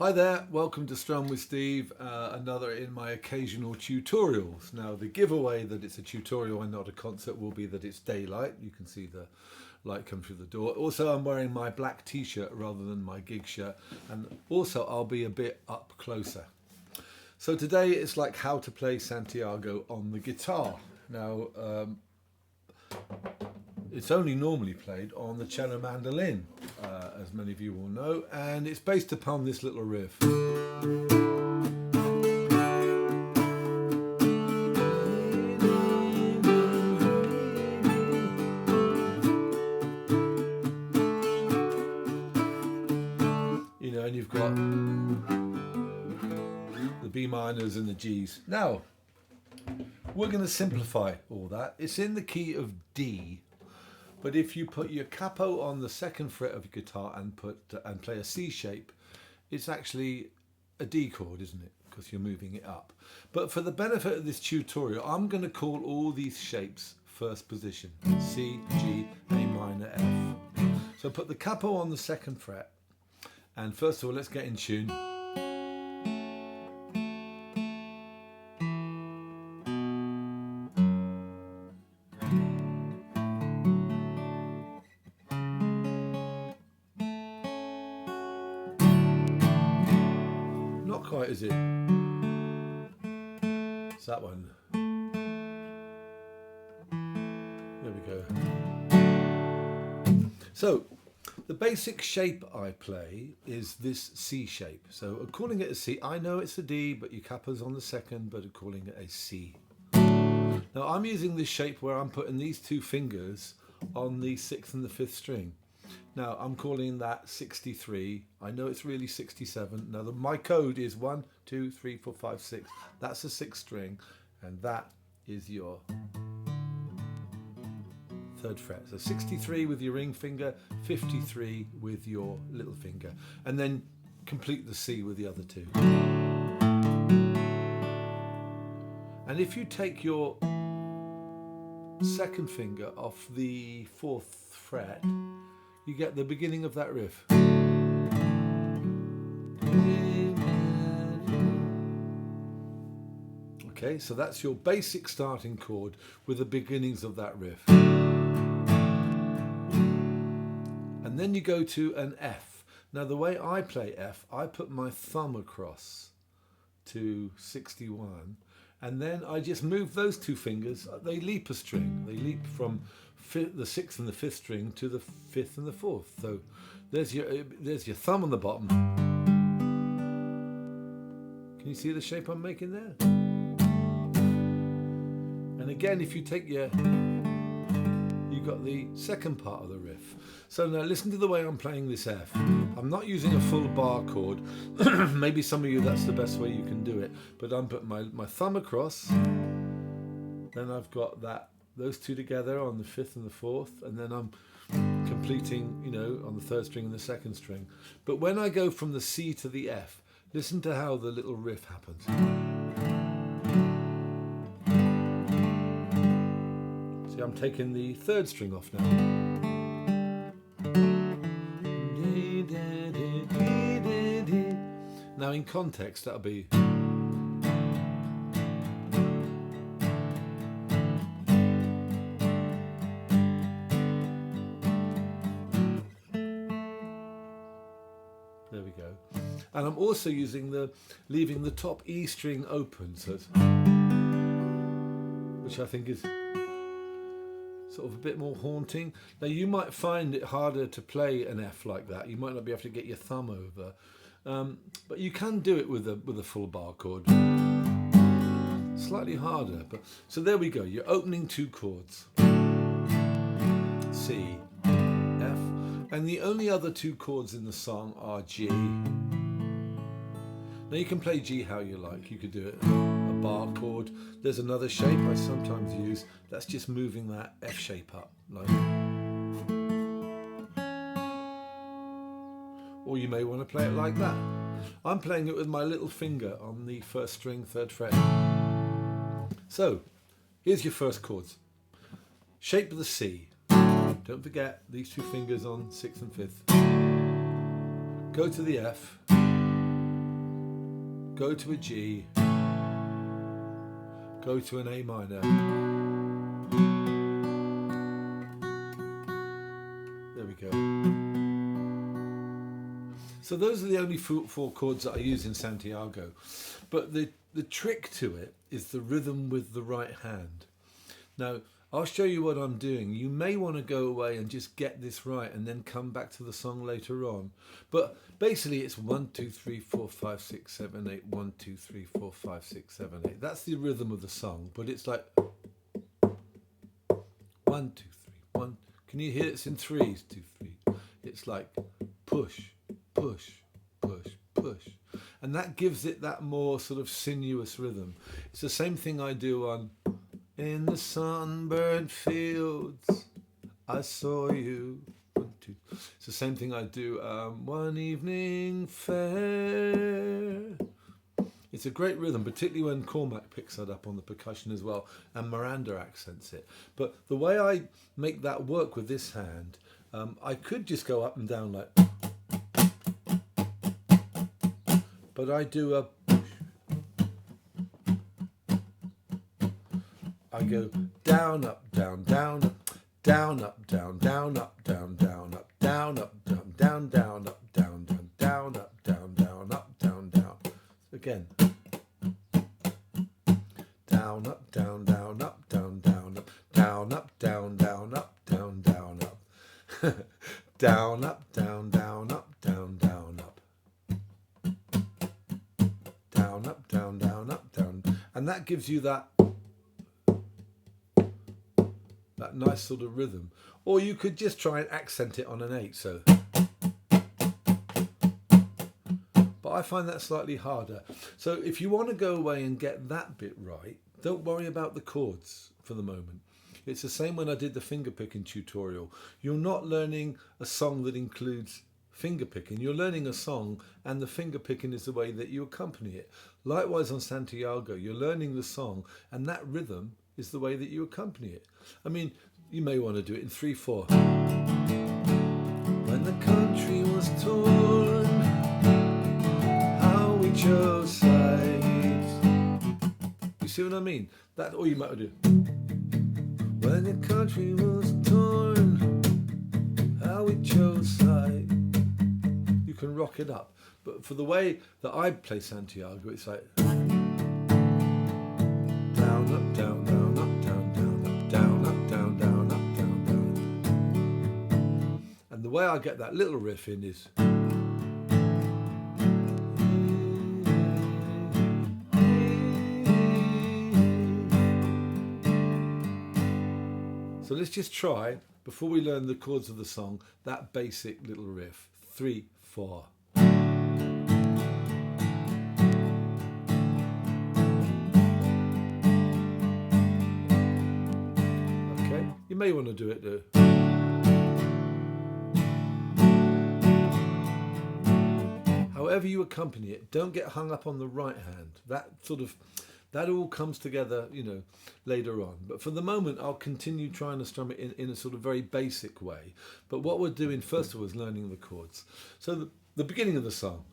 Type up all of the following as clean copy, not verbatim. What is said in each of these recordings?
Hi there, welcome to Strum with Steve, another in my occasional tutorials. Now the giveaway that it's a tutorial and not a concert will be that it's daylight. You can see the light come through the door. Also I'm wearing my black t-shirt rather than my gig shirt, and also I'll be a bit up closer. So today it's like how to play Santiago on the guitar. Now it's only normally played on the cello mandolin, as many of you will know, and it's based upon this little riff. You know, and you've got the B minors and the Gs. Now, we're going to simplify all that. It's in the key of D. But if you put your capo on the second fret of your guitar and play a C shape, it's actually a D chord, isn't it? Because you're moving it up. But for the benefit of this tutorial, I'm going to call all these shapes first position. C, G, A minor, F. So put the capo on the second fret. And first of all, let's get in tune. Not quite, is it? It's that one. There we go. So, the basic shape I play is this C shape. So, I'm calling it a C. I know it's a D, but your capo's on the second, but I'm calling it a C. Now, I'm using this shape where I'm putting these two fingers on the 6th and the 5th string. Now I'm calling that 63. I know it's really 67. Now my code is 1, 2, 3, 4, 5, 6. That's a 6th string, and that is your 3rd fret. So 63 with your ring finger, 53 with your little finger, and then complete the C with the other two. And if you take your 2nd finger off the 4th fret, you get the beginning of that riff. Okay, so that's your basic starting chord with the beginnings of that riff. And then you go to an F. Now the way I play F, I put my thumb across to 61, and then I just move those two fingers. They leap a string. They leap from the 6th and the 5th string to the 5th and the 4th. So there's your thumb on the bottom. Can you see the shape I'm making there? And again, if you take you've got the second part of the riff. So now listen to the way I'm playing this F. I'm not using a full bar chord. Maybe some of you that's the best way you can do it. But I'm putting my thumb across. Then I've got those two together on the 5th and the 4th, and then I'm completing, on the 3rd string and the 2nd string. But when I go from the C to the F, listen to how the little riff happens. See, I'm taking the 3rd string off now. Now in context, that'll be... There we go. And I'm also leaving the top E string open, so which I think is sort of a bit more haunting. Now you might find it harder to play an F like that. You might not be able to get your thumb over, but you can do it with a full bar chord. Slightly harder, but so there we go. You're opening two chords, C, F. And the only other two chords in the song are G. Now you can play G how you like. You could do it a bar chord. There's another shape I sometimes use. That's just moving that F shape up. Or you may want to play it like that. I'm playing it with my little finger on the 1st string, 3rd fret. So, here's your first chords. Shape of the C. Don't forget these two fingers on 6th and 5th. Go to the F. go to a G, go to an A minor. There we go. So those are the only four chords that I use in Santiago. But the trick to it is the rhythm with the right hand. Now, I'll show you what I'm doing. You may want to go away and just get this right and then come back to the song later on. But basically it's 1, 2, 3, 4, 5, 6, 7, 8, 1, 2, 3, 4, 5, 6, 7, 8. That's the rhythm of the song, but it's like 1, 2, 3, 1. Can you hear it's in threes? 2, 3. It's like push, push, push, push. And that gives it that more sort of sinuous rhythm. It's the same thing I do on In the Sunburned Fields, I Saw You. 1, 2. It's the same thing I do One Evening Fair. It's a great rhythm, particularly when Cormac picks that up on the percussion as well, and Miranda accents it. But the way I make that work with this hand, I could just go up and down like, but I do a, I go down, up, down, down, up, down, up, down, down, up, down, down, up, down, up, down, down, down, up, down, down, down, up, down, down, up, down, down. Again. Down, up, down, down, up, down, down, up, down, up, down, down, up, down, down, up. Down, up, down, down, up, down, down, up. Down, up, down, down, up, down. And that gives you that nice sort of rhythm. Or you could just try and accent it on an 8, so. But I find that slightly harder. So if you want to go away and get that bit right, don't worry about the chords for the moment. It's the same when I did the finger picking tutorial. You're not learning a song that includes finger picking. You're learning a song and the finger picking is the way that you accompany it. Likewise on Santiago, you're learning the song and that rhythm is the way that you accompany it. I mean, you may want to do it in 3/4. When the country was torn, how we chose sides. You see what I mean? That, or you might do. When the country was torn, how we chose sides. You can rock it up. But for the way that I play Santiago, it's like down, up, down, down, up, down, down, up, down, up, down, down, up, down, down. And the way I get that little riff in is. So let's just try, before we learn the chords of the song, that basic little riff. 3, 4. Okay, you may want to do it though. However you accompany it, don't get hung up on the right hand. That all comes together, you know, later on. But for the moment, I'll continue trying to strum it in a sort of very basic way. But what we're doing first of all is learning the chords. So the beginning of the song.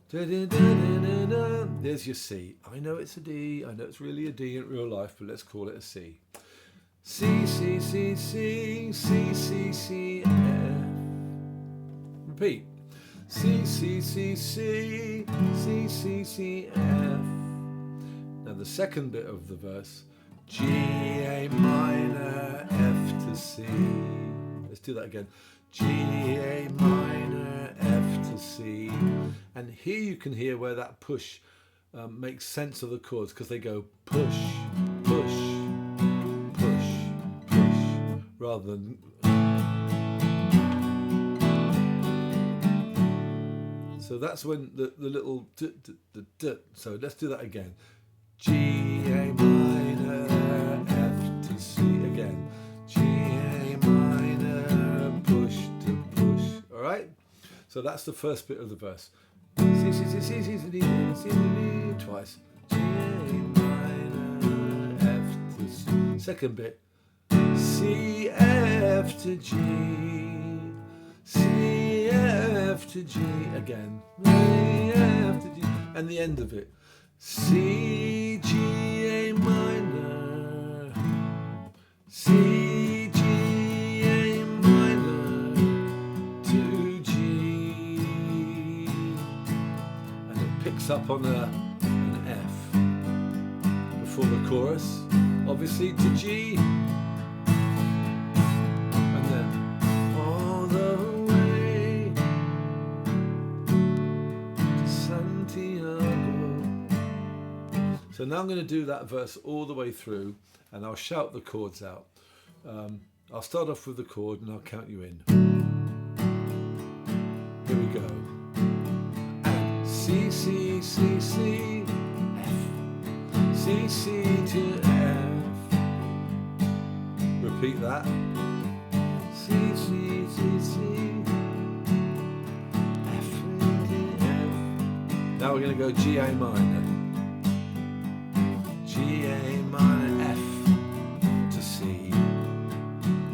There's your C. I know it's a D. I know it's really a D in real life, but let's call it a C. C, C, C, C, C, C, C, F. Repeat. C, C, C, C, C, C, C, F. Now the second bit of the verse, G, A minor, F to C. Let's do that again. G, A minor, F to C. And here you can hear where that push makes sense of the chords because they go push, push, push, push, rather than... So that's when the little so let's do that again. G, A minor, F to C again. G, A minor, push to push. All right? So that's the first bit of the verse. C, C, C, C, C, C, D, C, D, twice. G, A minor, F to C. Second bit. C, F to G. C, F to G again. C, F to G. and the end of it. C, G, A minor, C, G, A minor, to G, and it picks up on an F before the chorus, obviously to G, and then all the way to Santiago. So now I'm going to do that verse all the way through, and I'll shout the chords out. I'll start off with the chord and I'll count you in. Here we go. And C, C, C, C, F, C, C to F. Repeat that. C, C, C, C, F to F. Now we're going to go G, A minor. G, A minor, F to C,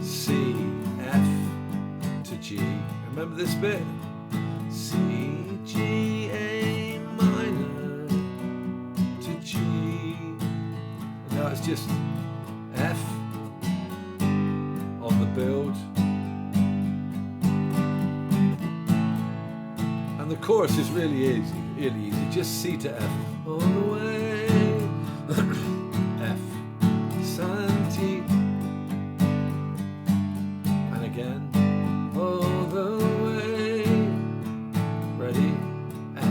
C, F to G. Remember this bit? C, G, A minor to G. And now it's just F on the build. And the chorus is really easy, just C to F. All the way. F, Santi, and again, all the way, ready, F,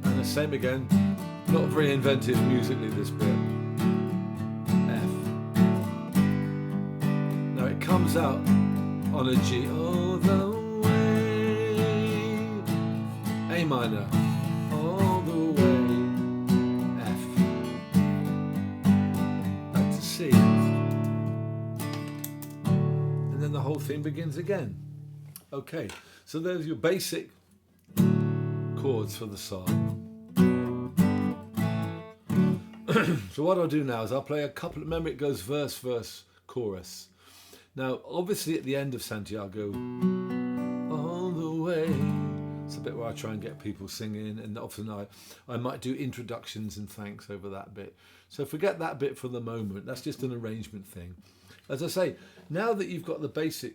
and the same again, not very inventive musically this bit, F, now it comes out on a G, all the way, A minor, all the way, F, back to C, and then the whole thing begins again. Okay, so there's your basic chords for the song. So what I'll do now is I'll play a couple, remember it goes verse, verse, chorus. Now obviously at the end of Santiago, all the way, it's a bit where I try and get people singing, and often I might do introductions and thanks over that bit. So forget that bit for the moment. That's just an arrangement thing. As I say, now that you've got the basic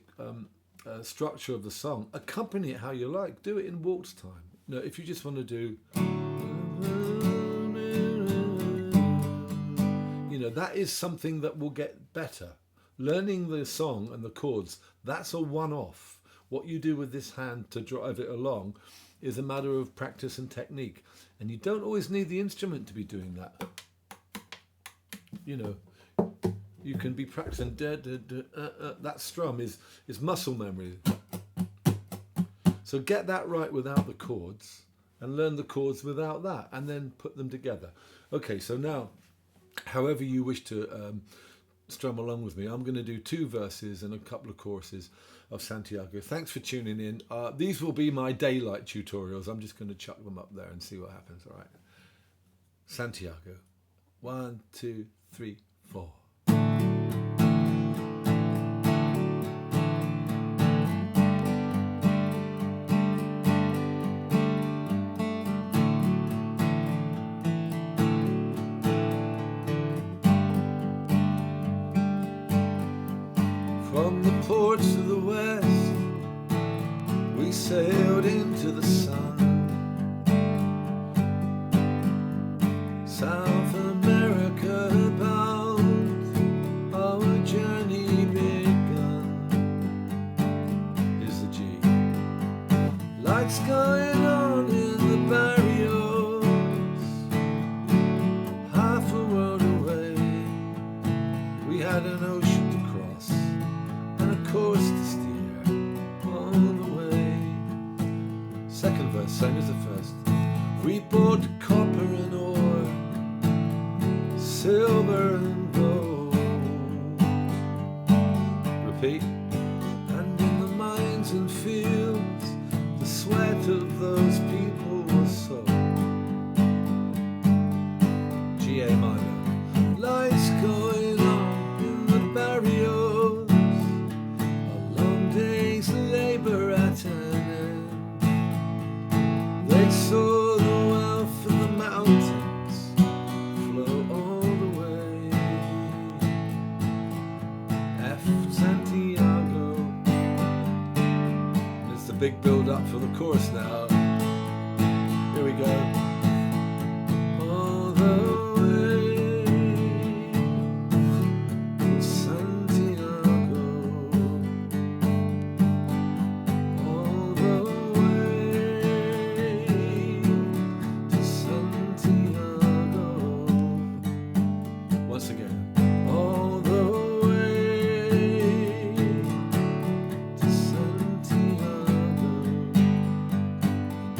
structure of the song, accompany it how you like. Do it in waltz time. No, if you just want to do, that is something that will get better. Learning the song and the chords, that's a one-off. What you do with this hand to drive it along is a matter of practice and technique. And you don't always need the instrument to be doing that. You can be practicing. That strum is muscle memory. So get that right without the chords and learn the chords without that and then put them together. Okay, so now, however you wish to strum along with me, I'm going to do 2 verses and a couple of choruses of Santiago. Thanks for tuning in. These will be my daylight tutorials. I'm just going to chuck them up there and see what happens. All right. Santiago. 1, 2, 3, 4. From the ports of the west, we sailed into the sun. South America bound, our journey begun. Here's the G. Lights going on in the barrios, half a world away. We had an ocean to cross, course to steer all the way. Second verse, same as the first. We bought copper and ore, silver and gold. Repeat. And in the mines and fields, the sweat of those people was sold. G, A minor. Lights going on in the barrios, labor at an end. big build up for the chorus now. Here we go. All the way to Santiago, all the way to Santiago. Once again. All the way to Santiago.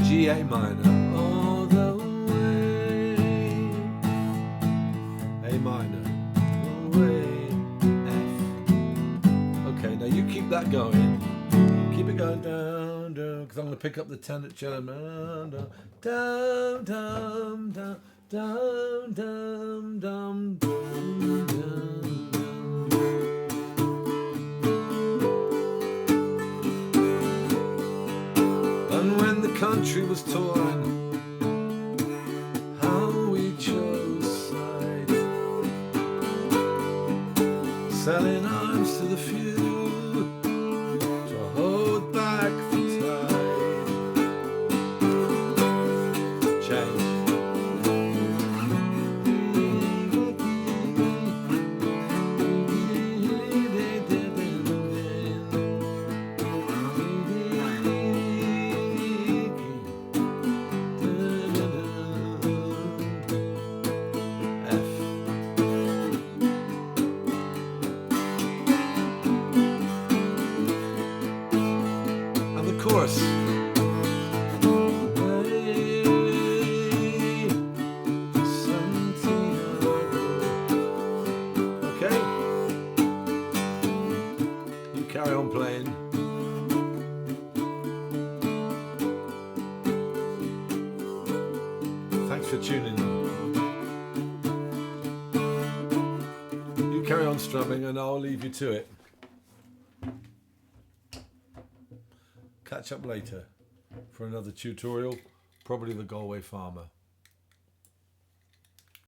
G A minor. All the way. A minor. Way. F. Okay, now you keep that going. Keep it going down, down. Because I'm going to pick up the 10 at cello. Down, down, down, down, down, down, down, down, down. And when the country was torn, how we chose sides, selling arms to the few to hold back the tide. Change. Chorus. Okay. You carry on playing. Thanks for tuning in. You carry on strumming and I'll leave you to it. Catch up later for another tutorial, probably the Galway Farmer.